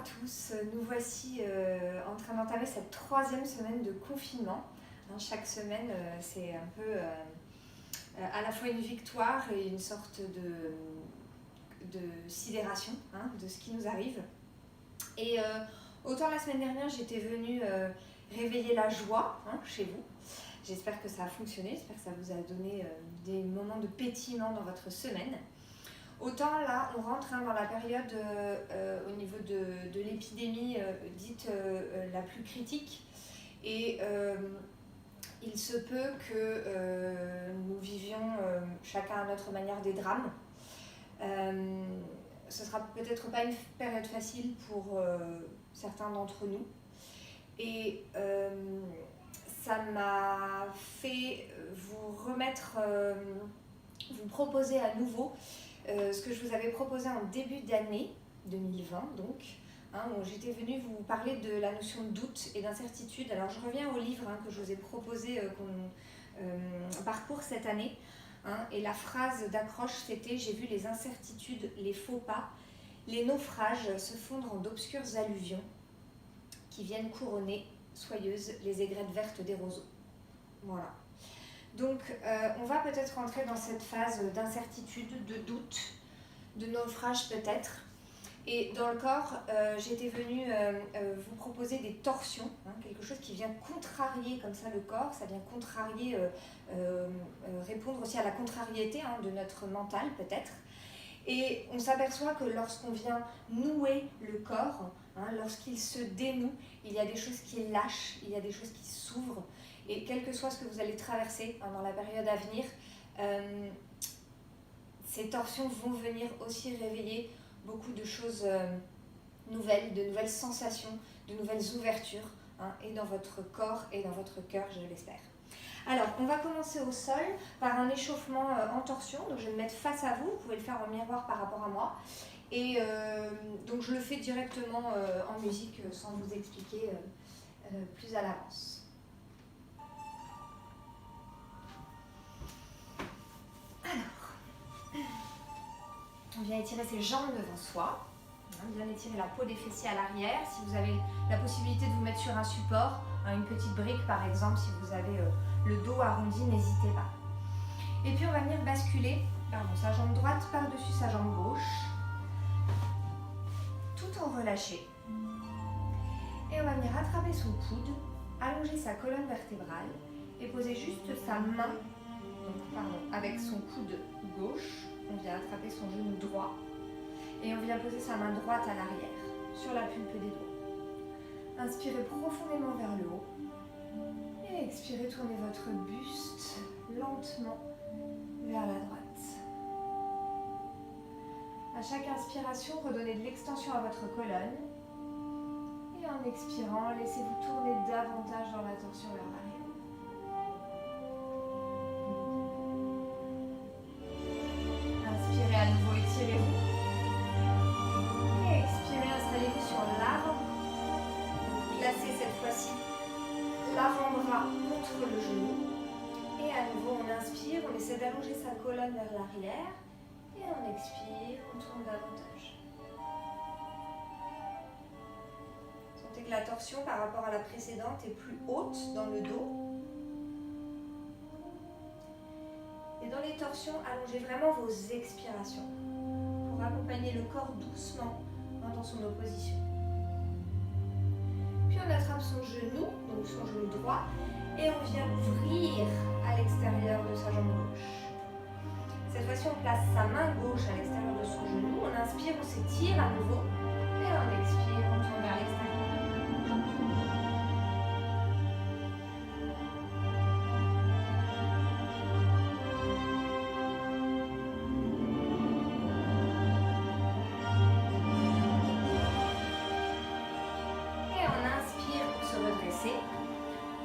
tous, nous voici en train d'entamer cette 3e semaine de confinement. Chaque semaine, c'est un peu à la fois une victoire et une sorte de sidération de ce qui nous arrive. Et autant la semaine dernière, j'étais venue réveiller la joie chez vous. J'espère que ça a fonctionné, j'espère que ça vous a donné des moments de pétillement dans votre semaine. Autant là, on rentre dans la période au niveau de l'épidémie dite la plus critique. Et il se peut que nous vivions chacun à notre manière des drames. Ce sera peut-être pas une période facile pour certains d'entre nous. Et ça m'a fait vous proposer à nouveau ce que je vous avais proposé en début d'année 2020, donc, où j'étais venue vous parler de la notion de doute et d'incertitude. Alors je reviens au livre que je vous ai proposé qu'on parcourt cette année, et la phrase d'accroche c'était « J'ai vu les incertitudes, les faux pas, les naufrages se fondre en d'obscures alluvions qui viennent couronner, soyeuses, les aigrettes vertes des roseaux ». Voilà. Donc, on va peut-être rentrer dans cette phase d'incertitude, de doute, de naufrage peut-être. Et dans le corps, j'étais venue vous proposer des torsions, quelque chose qui vient contrarier comme ça le corps, ça vient contrarier, répondre aussi à la contrariété de notre mental peut-être. Et on s'aperçoit que lorsqu'on vient nouer le corps, lorsqu'il se dénoue, il y a des choses qui lâchent, il y a des choses qui s'ouvrent. Et quel que soit ce que vous allez traverser dans la période à venir, ces torsions vont venir aussi réveiller beaucoup de choses nouvelles, de nouvelles sensations, de nouvelles ouvertures, et dans votre corps et dans votre cœur, je l'espère. Alors, on va commencer au sol par un échauffement en torsion. Donc, je vais me mettre face à vous. Vous pouvez le faire en miroir par rapport à moi. Et donc, je le fais directement en musique sans vous expliquer plus à l'avance. Alors, on vient étirer ses jambes devant soi. Bien étirer la peau des fessiers à l'arrière. Si vous avez la possibilité de vous mettre sur un support, une petite brique par exemple, si vous avez le dos arrondi, n'hésitez pas. Et puis on va venir basculer sa jambe droite par-dessus sa jambe gauche, tout en relâché. Et on va venir attraper son coude, allonger sa colonne vertébrale et poser juste sa main, avec son coude gauche. On vient attraper son genou droit et on vient poser sa main droite à l'arrière, sur la pulpe des doigts. Inspirez profondément vers le haut et expirez, tournez votre buste lentement vers la droite. À chaque inspiration, redonnez de l'extension à votre colonne et en expirant, laissez-vous tourner davantage dans la torsion vers l'arrière. Inspirez à nouveau, étirez-vous. Et expirez, installez-vous sur l'avant. Placez cette fois-ci l'avant-bras contre le genou. Et à nouveau, on inspire, on essaie d'allonger sa colonne vers l'arrière. Et on expire, on tourne davantage. Sentez que la torsion par rapport à la précédente est plus haute dans le dos. Et dans les torsions, allongez vraiment vos expirations pour accompagner le corps doucement dans son opposition. Puis on attrape son genou, donc son genou droit, et on vient ouvrir à l'extérieur de sa jambe gauche. Cette fois-ci, on place sa main gauche à l'extérieur de son genou. On inspire, on s'étire à nouveau, et on expire, on tourne vers l'extérieur.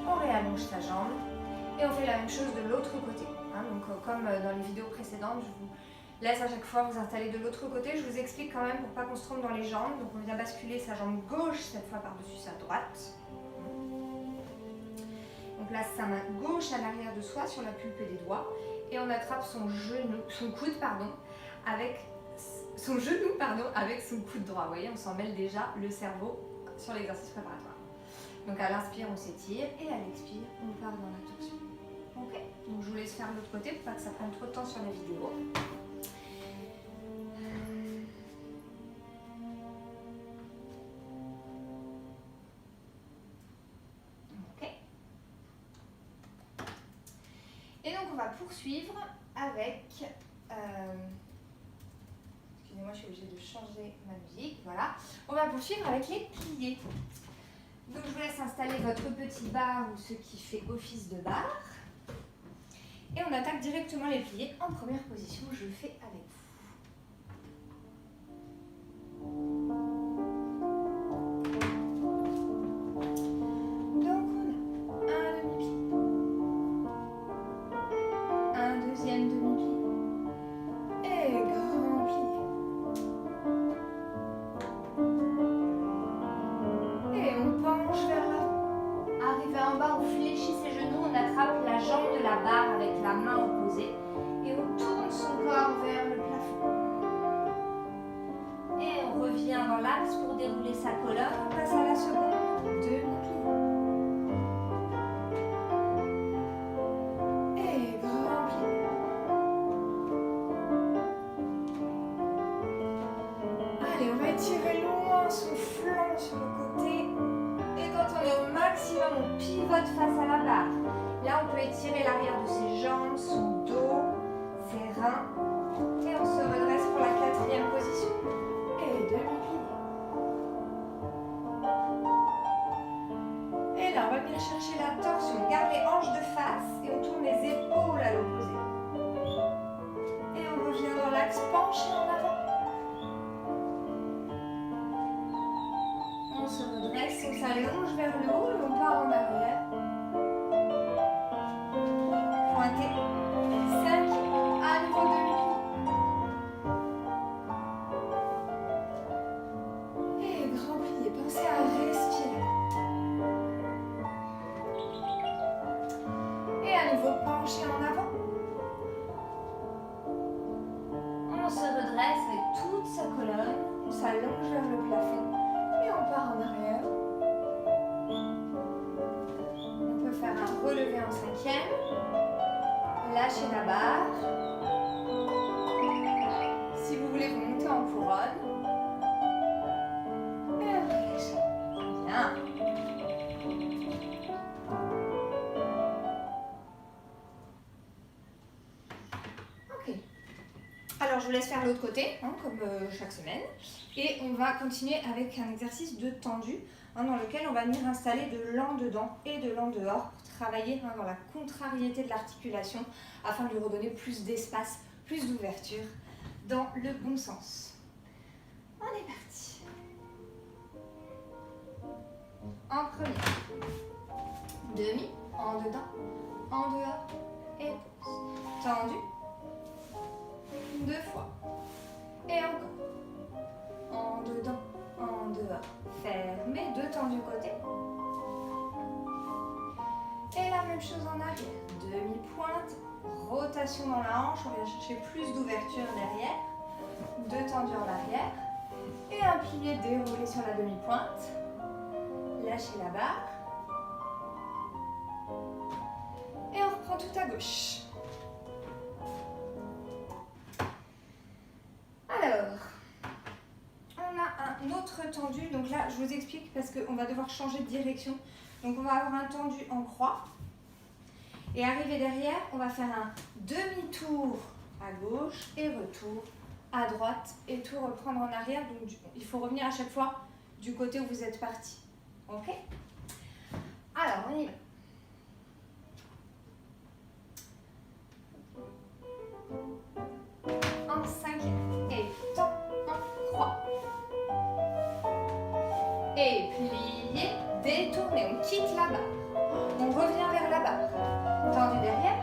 On réallonge sa jambe et on fait la même chose de l'autre côté. Donc comme dans les vidéos précédentes, je vous laisse à chaque fois vous installer de l'autre côté. Je vous explique quand même pour pas qu'on se trompe dans les jambes. Donc on vient basculer sa jambe gauche cette fois par-dessus sa droite. On place sa main gauche à l'arrière de soi sur la pulpe des doigts et on attrape son coude avec son genou pardon, avec son coude droit. Vous voyez, on s'en mêle déjà le cerveau sur l'exercice préparatoire. Donc à l'inspire, on s'étire et à l'expire, on part dans la torsion. Ok, donc je vous laisse faire de l'autre côté pour pas que ça prenne trop de temps sur la vidéo. Ok. Et donc on va poursuivre avec... Excusez-moi, je suis obligée de changer ma musique. Voilà. On va poursuivre avec les pliés. Donc je vous laisse installer votre petit bar ou ce qui fait office de bar. Et on attaque directement les pliés en première position. Je le fais avec vous. Donc on a un demi-pli, un deuxième demi-pli et grand pli. Et on penche vers l'avant. Arrivé en bas, on fléchit ses genoux, on attrape la jambe de la barre avec la main opposée et on tourne son corps vers le plafond. Et on revient dans l'axe pour dérouler sa colonne. On passe à la seconde, demi-pli. Et grand pli. Allez, on va étirer loin son flanc sur le côté. Et quand on est au maximum, on pivote face à la barre. Là, on peut étirer l'arrière de ses jambes, son dos, ses reins. Et on se redresse pour la quatrième position. Et demi-pli. Et là, on va venir chercher la torsion. On garde les hanches de face et on tourne les épaules à l'opposé. Et on revient dans l'axe penché en avant. On se redresse, on s'allonge vers le haut et on part en arrière. Pointé. 5, à nouveau demi-pli. Et grand pli. Pensez à respirer. Et à nouveau penché en avant. On se redresse avec toute sa colonne. On s'allonge vers le plafond. Et on part en arrière. On peut faire un relevé en cinquième. Lâchez la barre. Si vous voulez, vous montez en couronne. Et relâchez. Bien. Ok. Alors, je vous laisse faire l'autre côté, hein, comme chaque semaine. Et on va continuer avec un exercice de tendu, hein, dans lequel on va venir installer de l'en dedans et de l'en dehors pour travailler, hein, dans la contrariété de l'articulation afin de lui redonner plus d'espace, plus d'ouverture dans le bon sens. On est parti. En premier, demi, en dedans, en dehors et pause. Tendu. 2 fois. Et encore. En dedans, en dehors. Fermé, 2 tendus côté. Et la même chose en arrière. Demi-pointe, rotation dans la hanche. On vient chercher plus d'ouverture derrière. 2 tendus en arrière. Et un pilier déroulé sur la demi-pointe. Lâchez la barre. Et on reprend tout à gauche. Alors, on a un autre tendu. Donc là, je vous explique parce qu'on va devoir changer de direction. Donc on va avoir un tendu en croix. Et arrivé derrière, on va faire un demi-tour à gauche et retour à droite. Et tout reprendre en arrière. Donc il faut revenir à chaque fois du côté où vous êtes parti. Ok? Alors, on y va. En cinquième. Et temps en croix. Et plié, détourné. On quitte la barre. On revient vers la barre. Tendu derrière.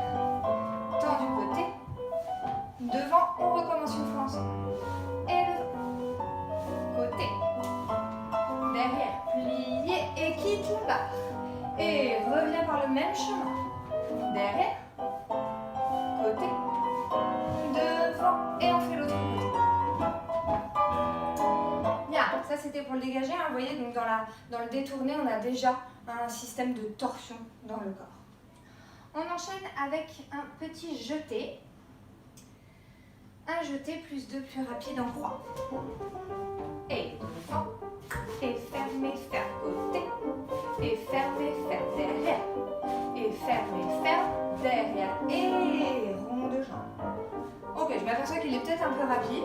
Tendu côté. Devant, on recommence une fois ensemble. Et devant. Côté. Derrière, plié et quitte la barre. Et revient par le même chemin. Derrière. Côté. Devant. Et on fait l'autre côté. côté pour le dégager. Hein, vous voyez, donc dans le détourné, on a déjà un système de torsion dans le corps. On enchaîne avec un petit jeté. Un jeté plus 2 plus rapide en croix. Et devant. Et fermez, faire côté. Et fermez, faire derrière. Et fermez, faire derrière. Et rond de jambe. Ok, je m'aperçois qu'il est peut-être un peu rapide.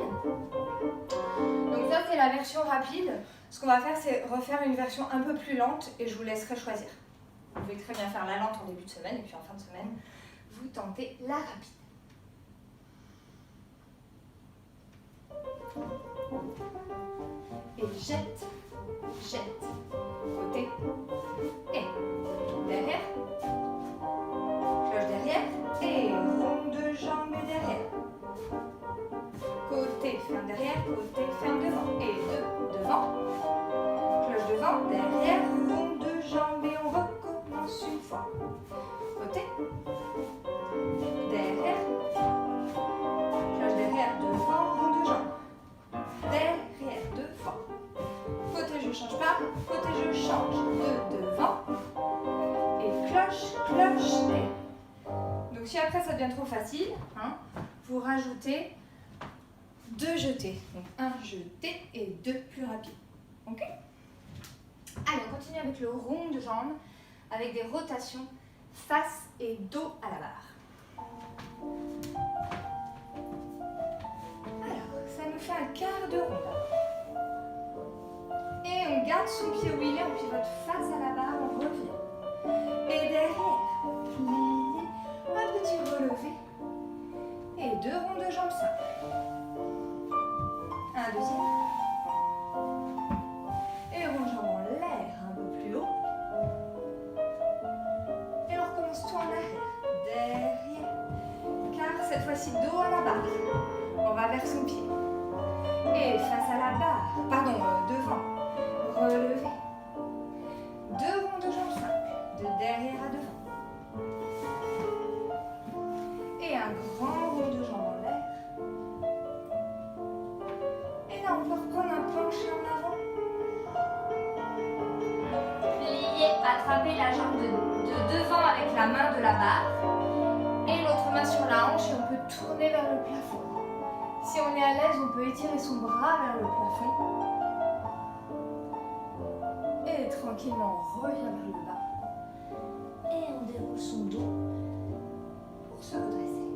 Donc ça, c'est la version rapide. Ce qu'on va faire, c'est refaire une version un peu plus lente et je vous laisserai choisir. Vous pouvez très bien faire la lente en début de semaine et puis en fin de semaine, vous tentez la rapide. Et jette, jette, côté, et derrière, cloche derrière, et rond de jambe et derrière. Côté, ferme derrière, côté, ferme devant, et deux, devant, cloche devant, derrière, rond de jambe, et on recommence une fois. Côté, derrière, cloche derrière, devant, rond de jambe. Derrière, devant. Côté, je change pas. Côté, je change. De devant. Et cloche, cloche, derrière. Donc si après ça devient trop facile, hein, vous rajoutez 2 jetés. Donc 1 jeté et 2 plus rapides. Ok? Allez, on continue avec le rond de jambe, avec des rotations face et dos à la barre. Ça nous fait un quart de ronde. Et on garde son pied où il est, on pivote face à la barre, on revient. Et derrière, plié, un petit relevé. Et 2 ronds de jambes simples. Un deuxième. Et rond de jambe en l'air, un peu plus haut. Et on recommence tout en arrière. Derrière. Car cette fois-ci, dos à la barre. On va vers son pied. Et face à la barre, pardon, devant, relevé. 2 ronds de jambes simples, de derrière à devant. Et un grand rond de jambes en l'air. Et là, on peut reprendre un penché en avant. Plier, attraper la jambe de devant avec la main de la barre. Et l'autre main sur la hanche et on peut tourner vers le plafond. Si on est à l'aise, on peut étirer son bras vers le plafond. Et tranquillement, on revient vers le bas. Et on déroule son dos pour se redresser.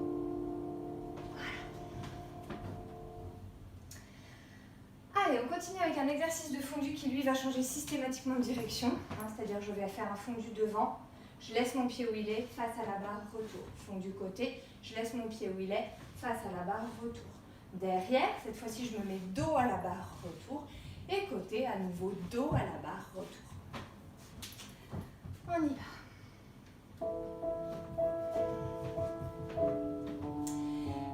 Voilà. Allez, on continue avec un exercice de fondu qui, lui, va changer systématiquement de direction. Hein, c'est-à-dire, je vais faire un fondu devant. Je laisse mon pied où il est, face à la barre, retour. Fondu côté, je laisse mon pied où il est, face à la barre, retour. Derrière, cette fois-ci, je me mets dos à la barre, retour. Et côté, à nouveau, dos à la barre, retour. On y va.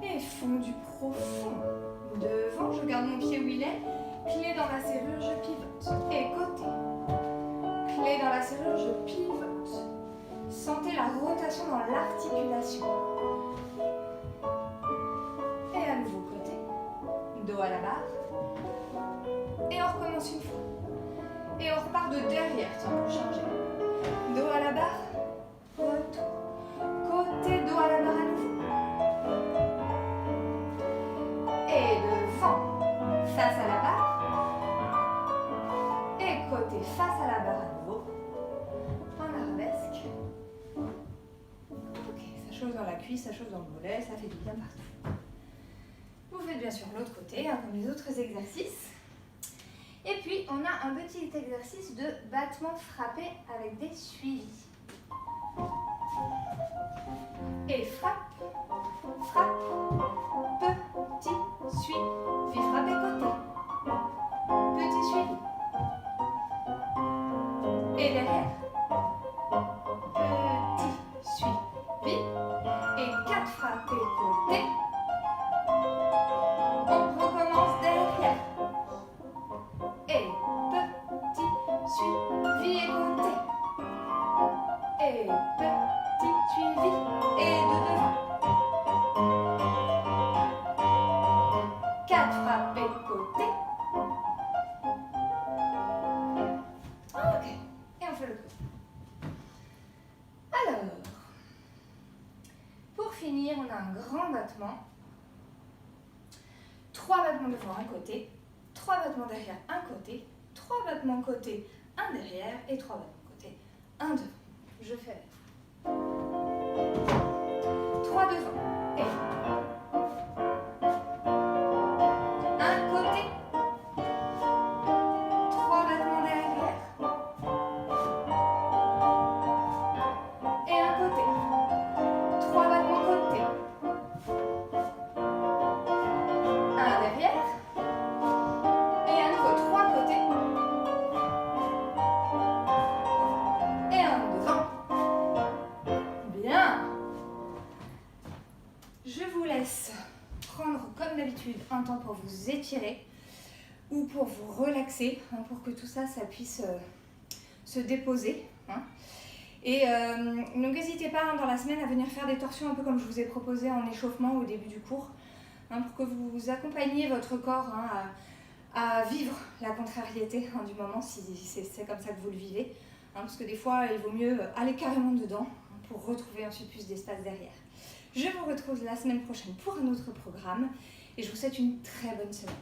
Et fondu profond. Devant, je garde mon pied où il est. Clé dans la serrure, je pivote. Et côté. Clé dans la serrure, je pivote. Sentez la rotation dans l'articulation. Et à nouveau côté. Dos à la barre. Et on recommence une fois. Et on repart de derrière, tiens, pour changer. Dos à la barre. Retour. Côté, dos à la barre à nouveau. Et devant, face à la barre. Et côté, face à la barre à nouveau. En arabesque. Ok, ça chauffe dans la cuisse, ça chauffe dans le mollet, ça fait du bien partout. Vous faites bien sûr l'autre côté, hein, comme les autres exercices. Et puis, on a un petit exercice de battement frappé avec des suivis. Et frappe, frappe, petit suivi, frappez côté, petit suivi. Et derrière, petit suivi. Et 4 frappés côté. On recommence derrière. Et petit suivi et côté. Et petit suivi et de devant. grand battement, 3 battements devant un côté, 3 battements derrière un côté, 3 battements côté, un derrière et 3 battements côté, un devant. Je fais avec vous. 3 devant et un côté, 3 battements derrière et un côté, 3 battements côté, un derrière et à nouveau 3 côtés et un devant. Bien. Je vous laisse prendre comme d'habitude un temps pour vous étirer ou pour vous relaxer, hein, pour que tout ça, ça puisse se déposer. Hein. Et donc n'hésitez pas hein, dans la semaine à venir faire des torsions un peu comme je vous ai proposé en échauffement au début du cours, hein, pour que vous accompagniez votre corps hein, à vivre la contrariété hein, du moment, si c'est comme ça que vous le vivez. Hein, parce que des fois, il vaut mieux aller carrément dedans hein, pour retrouver ensuite plus d'espace derrière. Je vous retrouve la semaine prochaine pour un autre programme et je vous souhaite une très bonne semaine.